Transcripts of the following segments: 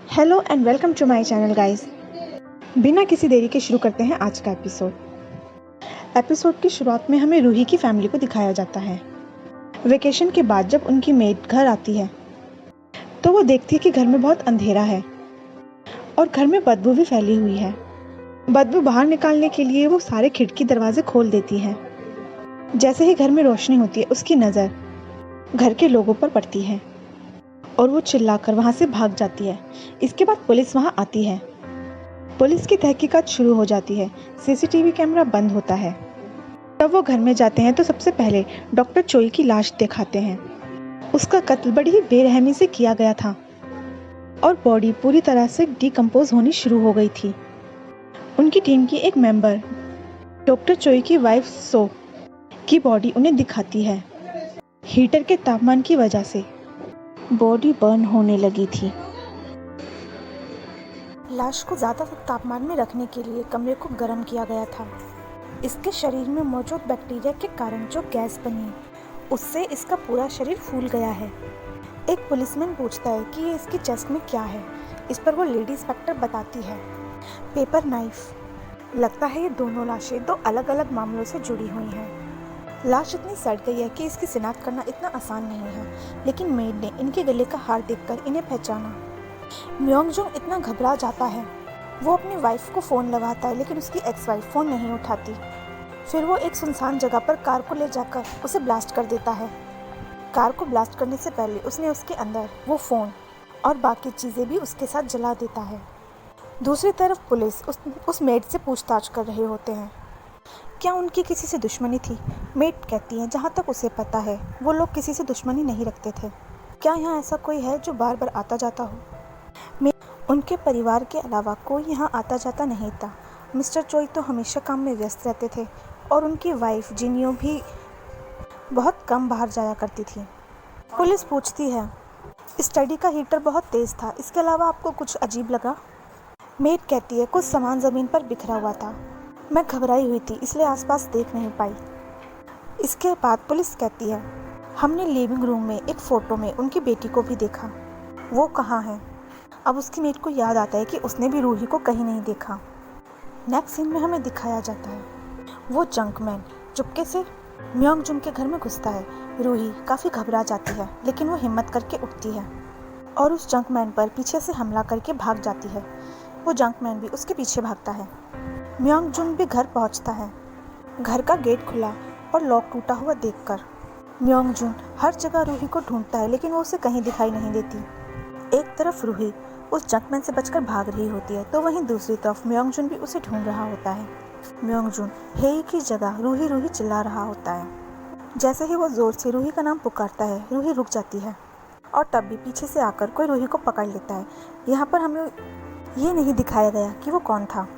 Hello and welcome to my channel guys. बिना किसी देरी के शुरू करते हैं आज का एपिसोड की शुरुआत में हमें रूही की फैमिली को दिखाया जाता है। वेकेशन के बाद जब उनकी मेड घर आती है तो वो देखती है कि घर में बहुत अंधेरा है और घर में बदबू भी फैली हुई है। बदबू बाहर निकालने के लिए वो सारे खिड़की दरवाजे खोल देती है। जैसे ही घर में रोशनी होती है उसकी नज़र घर के लोगों पर पड़ती है और वो चिल्लाकर वहाँ से भाग जाती है। इसके बाद पुलिस वहाँ आती है। पुलिस की तहकीकात शुरू हो जाती है। सीसीटीवी कैमरा बंद होता है। जब वो घर में जाते हैं तो सबसे पहले डॉक्टर चोई की लाश दिखाते हैं। उसका कत्ल बड़ी ही बेरहमी से किया गया था और बॉडी पूरी तरह से डिकम्पोज होनी शुरू हो गई थी। उनकी टीम की एक मेंबर डॉक्टर चोई की वाइफ सो की बॉडी उन्हें दिखाती है। हीटर के तापमान की वजह से बॉडी बर्न होने लगी थी। लाश को ज़्यादा तापमान में रखने के लिए कमरे को गर्म किया गया था। इसके शरीर में मौजूद बैक्टीरिया के कारण जो गैस बनी उससे इसका पूरा शरीर फूल गया है। एक पुलिसमैन पूछता है कि ये इसकी चेस्ट में क्या है। इस पर वो लेडी इंस्पेक्टर बताती है पेपर नाइफ। लगता है ये दोनों लाशें दो अलग अलग मामलों से जुड़ी हुई हैं। लाश इतनी सड़ गई है कि इसकी शिनाख्त करना इतना आसान नहीं है, लेकिन मेड ने इनके गले का हार देखकर इन्हें पहचाना। म्योंगजुंग इतना घबरा जाता है। वो अपनी वाइफ को फ़ोन लगाता है लेकिन उसकी एक्स वाइफ फ़ोन नहीं उठाती। फिर वो एक सुनसान जगह पर कार को ले जाकर उसे ब्लास्ट कर देता है। कार को ब्लास्ट करने से पहले उसने उसके अंदर वो फ़ोन और बाकी चीज़ें भी उसके साथ जला देता है। दूसरी तरफ पुलिस उस मेड से पूछताछ कर रहे होते हैं। क्या उनकी किसी से दुश्मनी थी? मेड कहती है जहाँ तक उसे पता है वो लोग किसी से दुश्मनी नहीं रखते थे। क्या यहाँ ऐसा कोई है जो बार बार आता जाता हो? उनके परिवार के अलावा कोई यहाँ आता जाता नहीं था। मिस्टर चोई तो हमेशा काम में व्यस्त रहते थे और उनकी वाइफ जिनियो भी बहुत कम बाहर जाया करती थी। पुलिस पूछती है स्टडी का हीटर बहुत तेज़ था, इसके अलावा आपको कुछ अजीब लगा? मेड कहती है कुछ सामान ज़मीन पर बिखरा हुआ था, मैं घबराई हुई थी इसलिए आसपास देख नहीं पाई। इसके बाद पुलिस कहती है हमने लिविंग रूम में एक फ़ोटो में उनकी बेटी को भी देखा, वो कहाँ है? अब उसकी मेट को याद आता है कि उसने भी रूही को कहीं नहीं देखा। नेक्स्ट सीन में हमें दिखाया जाता है वो जंकमैन चुपके से म्योंगजुंग के घर में घुसता है। रूही काफ़ी घबरा जाती है लेकिन वो हिम्मत करके उठती है और उस जंकमैन पर पीछे से हमला करके भाग जाती है। वो जंकमैन भी उसके पीछे भागता है। म्योंगजुंग भी घर पहुंचता है। घर का गेट खुला और लॉक टूटा हुआ देखकर म्योंगजुंग हर जगह रूही को ढूंढता है लेकिन वो उसे कहीं दिखाई नहीं देती। एक तरफ रूही उस जंकमैन से बचकर भाग रही होती है तो वहीं दूसरी तरफ म्योंगजुन भी उसे ढूंढ रहा होता है। म्योंगजुन हेई की जगह रूही रूही चिल्ला रहा होता है। जैसे ही वो जोर से रूही का नाम पुकारता है रूही रुक जाती है और तब भी पीछे से आकर कोई रूही को पकड़ लेता है। यहाँ पर हमें ये नहीं दिखाया गया कि वो कौन था,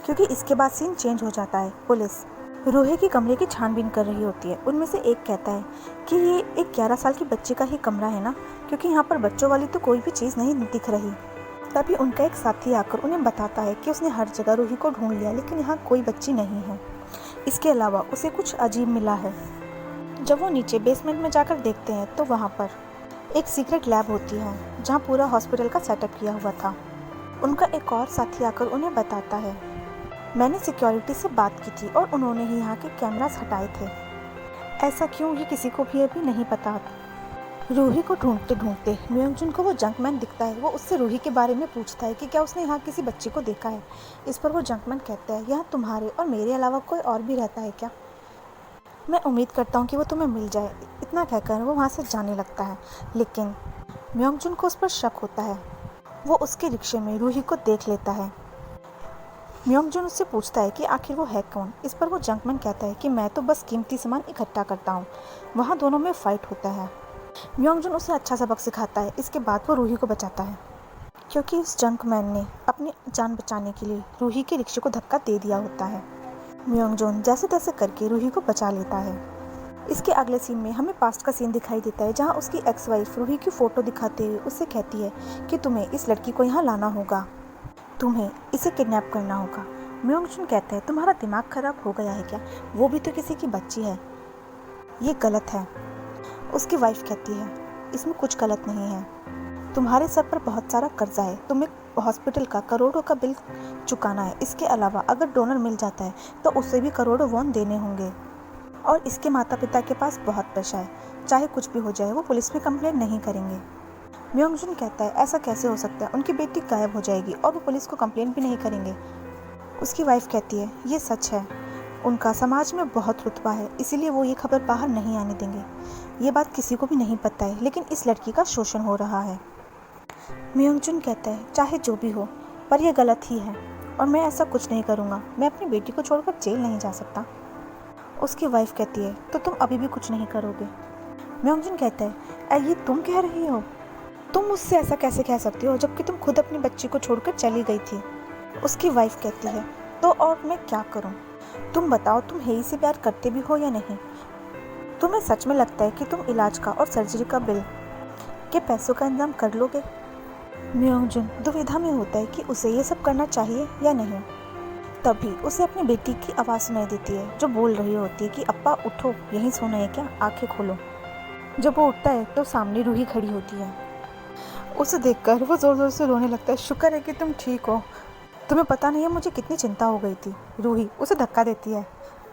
क्योंकि इसके बाद सीन चेंज हो जाता है। पुलिस रूही के कमरे की छानबीन कर रही होती है। उनमें से एक कहता है कि ये एक 11 साल की बच्ची का ही कमरा है ना, क्योंकि यहाँ पर बच्चों वाली तो कोई भी चीज़ नहीं दिख रही। तभी उनका एक साथी आकर उन्हें बताता है कि उसने हर जगह रूही को ढूंढ लिया लेकिन यहाँ कोई बच्ची नहीं है। इसके अलावा उसे कुछ अजीब मिला है। जब वो नीचे बेसमेंट में जाकर देखते हैं तो वहाँ पर एक सीक्रेट लैब होती है जहाँ पूरा हॉस्पिटल का सेटअप किया हुआ था। उनका एक और साथी आकर उन्हें बताता है मैंने सिक्योरिटी से बात की थी और उन्होंने ही यहाँ के कैमरास हटाए थे। ऐसा क्यों ये किसी को भी अभी नहीं पता। रूही को ढूंढते ढूंढते म्योंगजुन को वो जंकमैन दिखता है। वो उससे रूही के बारे में पूछता है कि क्या उसने यहाँ किसी बच्ची को देखा है। इस पर वो जंकमैन कहता है यहाँ तुम्हारे और मेरे अलावा कोई और भी रहता है क्या? मैं उम्मीद करता हूँ कि वो तुम्हें मिल जाए। इतना कहकर वो वहाँ से जाने लगता है लेकिन म्योंगजुन को उस पर शक होता है। वो उसके रिक्शे में रूही को देख लेता है। म्योंगजुन उससे पूछता है कि आखिर वो है कौन। इस पर वो जंकमैन कहता है कि मैं तो बस कीमती सामान इकट्ठा करता हूँ। वहाँ दोनों में फ़ाइट होता है। म्योंगजुन उसे अच्छा सबक सिखाता है। इसके बाद वो रूही को बचाता है क्योंकि उस जंकमैन ने अपनी जान बचाने के लिए रूही के रिक्शे को धक्का दे दिया होता है। म्योंगजुन जैसे तैसे करके रूही को बचा लेता है। इसके अगले सीन में हमें पास्ट का सीन दिखाई देता है जहाँ उसकी एक्स वाइफ रूही की फ़ोटो दिखाते हुए उससे कहती है कि तुम्हें इस लड़की को यहाँ लाना होगा, तुम्हें इसे किडनैप करना होगा। म्योंगजुन कहते हैं तुम्हारा दिमाग खराब हो गया है क्या? वो भी तो किसी की बच्ची है, ये गलत है। उसकी वाइफ कहती है इसमें कुछ गलत नहीं है। तुम्हारे सर पर बहुत सारा कर्जा है, तुम्हें हॉस्पिटल का करोड़ों का बिल चुकाना है। इसके अलावा अगर डोनर मिल जाता है तो उसे भी करोड़ों वॉन देने होंगे। और इसके माता पिता के पास बहुत पैसा है, चाहे कुछ भी हो जाए वो पुलिस में कंप्लेंट नहीं करेंगे। म्योंगजुन कहता है ऐसा कैसे हो सकता है, उनकी बेटी गायब हो जाएगी और वो पुलिस को कंप्लेंट भी नहीं करेंगे। उसकी वाइफ कहती है ये सच है, उनका समाज में बहुत रुतबा है, इसीलिए वो ये खबर बाहर नहीं आने देंगे। ये बात किसी को भी नहीं पता है, लेकिन इस लड़की का शोषण हो रहा है। म्योंगजुन कहता है चाहे जो भी हो, पर यह गलत ही है और मैं ऐसा कुछ नहीं करूँगा। मैं अपनी बेटी को छोड़कर जेल नहीं जा सकता। उसकी वाइफ कहती है तो तुम अभी भी कुछ नहीं करोगे। म्योंगजुन कहता है ये तुम कह रही हो? तुम मुझसे ऐसा कैसे कह सकती हो जबकि तुम खुद अपनी बच्ची को छोड़कर चली गई थी। उसकी वाइफ कहती है तो और मैं क्या करूं? तुम बताओ, तुम हेई से प्यार करते भी हो या नहीं? तुम्हें सच में लगता है कि तुम इलाज का और सर्जरी का बिल के पैसों का इंतजाम कर लोगे? म्योंगजुन दुविधा में होता है कि उसे ये सब करना चाहिए या नहीं। तभी उसे अपनी बेटी की आवाज़ सुनाई देती है जो बोल रही होती है कि अप्पा उठो, यहीं सोना है क्या, आंखें खोलो। जब वो उठता है तो सामने रूही खड़ी होती है। उसे देखकर वो ज़ोर ज़ोर से रोने लगता है। शुक्र है कि तुम ठीक हो, तुम्हें पता नहीं है मुझे कितनी चिंता हो गई थी। रूही उसे धक्का देती है।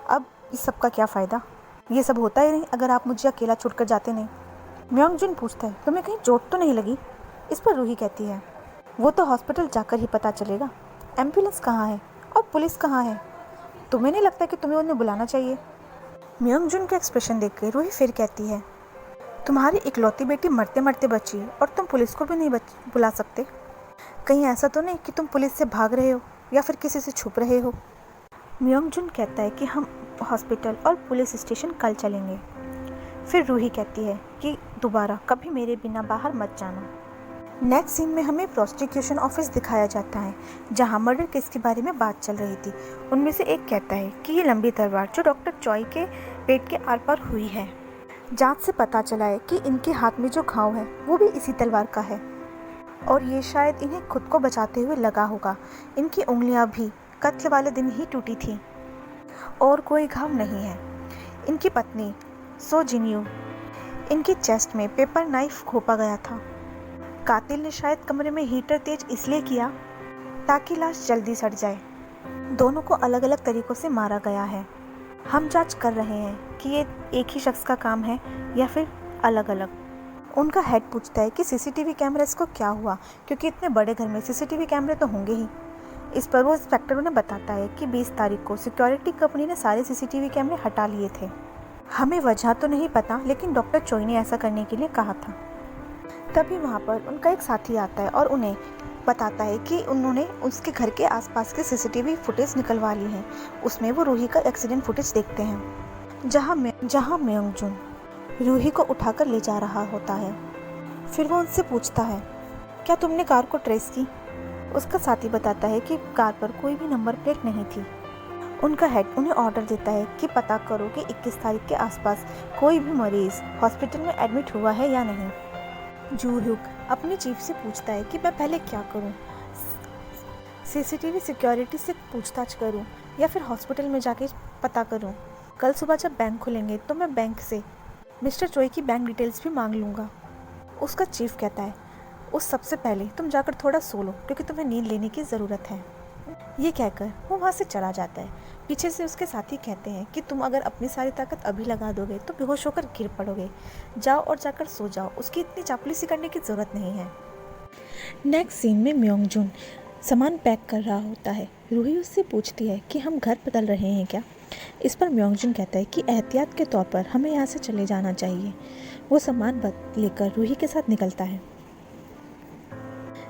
अब इस सब का क्या फ़ायदा, ये सब होता ही नहीं अगर आप मुझे अकेला छोड़कर जाते नहीं। म्योंगजुन पूछता है तुम्हें कहीं चोट तो नहीं लगी? इस पर रूही कहती है वो तो हॉस्पिटल जाकर ही पता चलेगा। एम्बुलेंस कहाँ है और पुलिस कहाँ है? तुम्हें नहीं लगता कि तुम्हें उन्हें बुलाना चाहिए? म्योंगजुन का एक्सप्रेशन देख के रूही फिर कहती है तुम्हारी इकलौती बेटी मरते मरते बची और तुम पुलिस को भी नहीं बुला सकते। कहीं ऐसा तो नहीं कि तुम पुलिस से भाग रहे हो या फिर किसी से छुप रहे हो? म्योंगजुन कहता है कि हम हॉस्पिटल और पुलिस स्टेशन कल चलेंगे। फिर रूही कहती है कि दोबारा कभी मेरे बिना बाहर मत जाना। नेक्स्ट सीन में हमें प्रोसिक्यूशन ऑफिस दिखाया जाता है जहां मर्डर केस के बारे में बात चल रही थी। उनमें से एक कहता है कि ये लंबी तलवार जो डॉक्टर चॉय के पेट के आर पार हुई है, जांच से पता चला है कि इनके हाथ में जो घाव है वो भी इसी तलवार का है और ये शायद इन्हें खुद को बचाते हुए लगा होगा। इनकी उंगलियां भी कत्ल वाले दिन ही टूटी थी और कोई घाव नहीं है। इनकी पत्नी सो जिन्यू, इनकी चेस्ट में पेपर नाइफ घोंपा गया था। कातिल ने शायद कमरे में हीटर तेज इसलिए किया ताकि लाश जल्दी सड़ जाए। दोनों को अलग अलग तरीकों से मारा गया है। हम जांच कर रहे हैं कि ये एक ही शख्स का काम है या फिर अलग अलग। उनका हेड पूछता है कि सीसीटीवी कैमरास को क्या हुआ, क्योंकि इतने बड़े घर में सीसीटीवी कैमरे तो होंगे ही। इस पर वो इंस्पेक्टर उन्हें बताता है कि 20 तारीख को सिक्योरिटी कंपनी ने सारे सीसीटीवी कैमरे हटा लिए थे। हमें वजह तो नहीं पता, लेकिन डॉक्टर चोई ने ऐसा करने के लिए कहा था। तभी वहाँ पर उनका एक साथी आता है और उन्हें बताता है कि उन्होंने उसके घर के आसपास के सीसीटीवी फुटेज निकलवा ली हैं। उसमें वो रूही का एक्सीडेंट फुटेज देखते हैं जहाँ म्योंगजुन रूही को उठाकर ले जा रहा होता है। फिर वो उनसे पूछता है क्या तुमने कार को ट्रेस की? उसका साथी बताता है कि कार पर कोई भी नंबर प्लेट नहीं थी। उनका हेड उन्हें ऑर्डर देता है कि पता करो कि 21 तारीख के आसपास कोई भी मरीज हॉस्पिटल में एडमिट हुआ है या नहीं। जूल्युक अपने चीफ से पूछता है कि मैं पहले क्या करूं, सीसीटीवी सिक्योरिटी से पूछताछ करूं या फिर हॉस्पिटल में जाके पता करूं। कल सुबह जब बैंक खुलेंगे तो मैं बैंक से मिस्टर चोई की बैंक डिटेल्स भी मांग लूँगा। उसका चीफ कहता है उस सबसे पहले तुम जाकर थोड़ा सो लो क्योंकि तुम्हें नींद लेने की ज़रूरत है। ये कहकर वो वहाँ से चला जाता है। पीछे से उसके साथी कहते हैं कि तुम अगर अपनी सारी ताकत अभी लगा दोगे तो बेहोश होकर गिर पड़ोगे, जाओ और जाकर सो जाओ, उसकी इतनी चापलूसी करने की ज़रूरत नहीं है। नेक्स्ट सीन में म्योंगजुन सामान पैक कर रहा होता है। रूही उससे पूछती है कि हम घर बदल रहे हैं क्या? इस पर म्योंगजुन कहता है कि एहतियात के तौर पर हमें यहाँ से चले जाना चाहिए। वो सामान लेकर रूही के साथ निकलता है।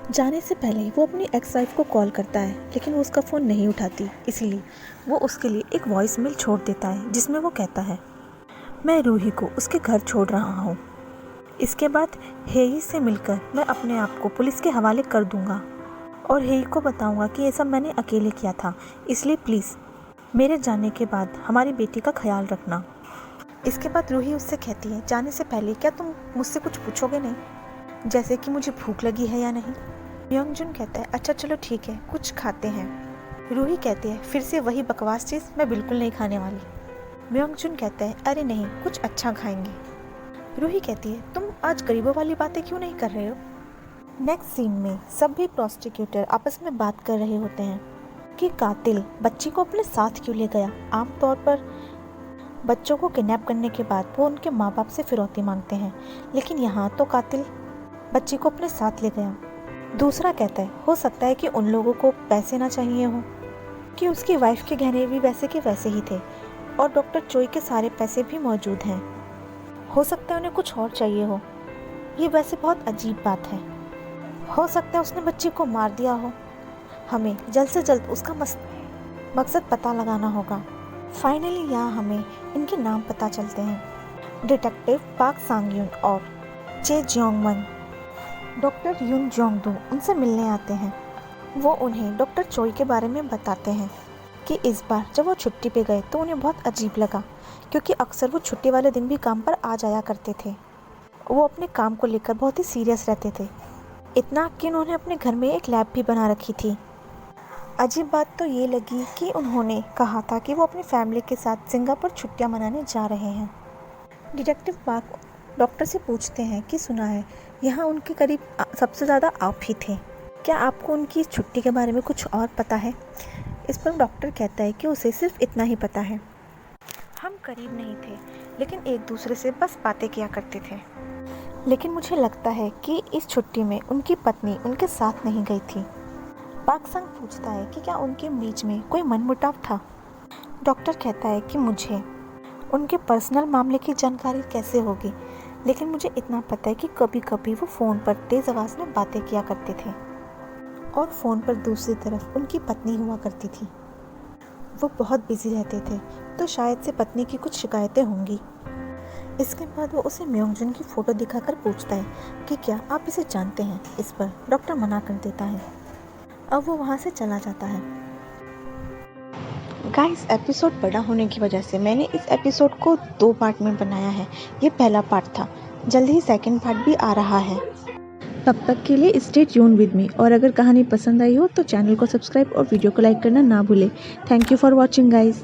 जाने से पहले वो अपनी एक्स वाइफ को कॉल करता है, लेकिन वो उसका फ़ोन नहीं उठाती, इसलिए वो उसके लिए एक वॉइस मेल छोड़ देता है जिसमें वो कहता है मैं रूही को उसके घर छोड़ रहा हूँ। इसके बाद हेई से मिलकर मैं अपने आप को पुलिस के हवाले कर दूँगा और हेई को बताऊँगा कि ये सब मैंने अकेले किया था, इसलिए प्लीज़ मेरे जाने के बाद हमारी बेटी का ख्याल रखना। इसके बाद रूही उससे कहती है जाने से पहले क्या तुम मुझसे कुछ पूछोगे नहीं, जैसे कि मुझे भूख लगी है या नहीं? म्योंगजुन कहता है अच्छा चलो ठीक है, कुछ खाते हैं। रूही कहती है फिर से वही बकवास चीज़, मैं बिल्कुल नहीं खाने वाली। म्योंगजुन कहता है अरे नहीं, कुछ अच्छा खाएंगे। रूही कहती है तुम आज गरीबों वाली बातें क्यों नहीं कर रहे हो? नेक्स्ट सीन में सभी प्रोस्टिक्यूटर आपस में बात कर रहे होते हैं कि कातिल बच्ची को अपने साथ क्यों ले गया। आमतौर पर बच्चों को किडनैप करने के बाद वो उनके माँ बाप से फिरौती मांगते हैं, लेकिन यहाँ तो कातिल बच्ची को अपने साथ ले गया। दूसरा कहता है हो सकता है कि उन लोगों को पैसे ना चाहिए हो, कि उसकी वाइफ के गहने भी वैसे के वैसे ही थे और डॉक्टर चोई के सारे पैसे भी मौजूद हैं। हो सकता है उन्हें कुछ और चाहिए हो। ये वैसे बहुत अजीब बात है। हो सकता है उसने बच्ची को मार दिया हो। हमें जल्द से जल्द उसका मकसद पता लगाना होगा। फाइनली यहाँ हमें इनके नाम पता चलते हैं। डिटेक्टिव पार्क सांग यून और चे जियोंग मन डॉक्टर यून जोंग दो उनसे मिलने आते हैं। वो उन्हें डॉक्टर चोई के बारे में बताते हैं कि इस बार जब वो छुट्टी पे गए तो उन्हें बहुत अजीब लगा, क्योंकि अक्सर वो छुट्टी वाले दिन भी काम पर आ जाया करते थे। वो अपने काम को लेकर बहुत ही सीरियस रहते थे, इतना कि उन्होंने अपने घर में एक लैब भी बना रखी थी। अजीब बात तो ये लगी कि उन्होंने कहा था कि वो अपनी फैमिली के साथ सिंगापुर छुट्टियां मनाने जा रहे हैं। डिटेक्टिव पार्क डॉक्टर से पूछते हैं कि सुना है यहाँ उनके करीब सबसे ज़्यादा आप ही थे, क्या आपको उनकी छुट्टी के बारे में कुछ और पता है। इस पर डॉक्टर कहता है कि उसे सिर्फ इतना ही पता है, हम करीब नहीं थे लेकिन एक दूसरे से बस बातें किया करते थे। लेकिन मुझे लगता है कि इस छुट्टी में उनकी पत्नी उनके साथ नहीं गई थी। पाक संग पूछता है कि क्या उनके बीच में कोई मनमुटाव था। डॉक्टर कहता है कि मुझे उनके पर्सनल मामले की जानकारी कैसे होगी, लेकिन मुझे इतना पता है कि कभी कभी वो फ़ोन पर तेज़ आवाज़ में बातें किया करते थे और फ़ोन पर दूसरी तरफ उनकी पत्नी हुआ करती थी। वो बहुत बिजी रहते थे, तो शायद से पत्नी की कुछ शिकायतें होंगी। इसके बाद वो उसे म्योंगजुन की फ़ोटो दिखाकर पूछता है कि क्या आप इसे जानते हैं। इस पर डॉक्टर मना कर देता है। अब वो वहाँ से चला जाता है। गाइस, एपिसोड बड़ा होने की वजह से मैंने इस एपिसोड को 2 पार्ट में बनाया है। ये पहला पार्ट था, जल्द ही सेकंड पार्ट भी आ रहा है। तब तक के लिए स्टे ट्यून विद मी, और अगर कहानी पसंद आई हो तो चैनल को सब्सक्राइब और वीडियो को लाइक करना ना भूलें। Thank you for watching guys.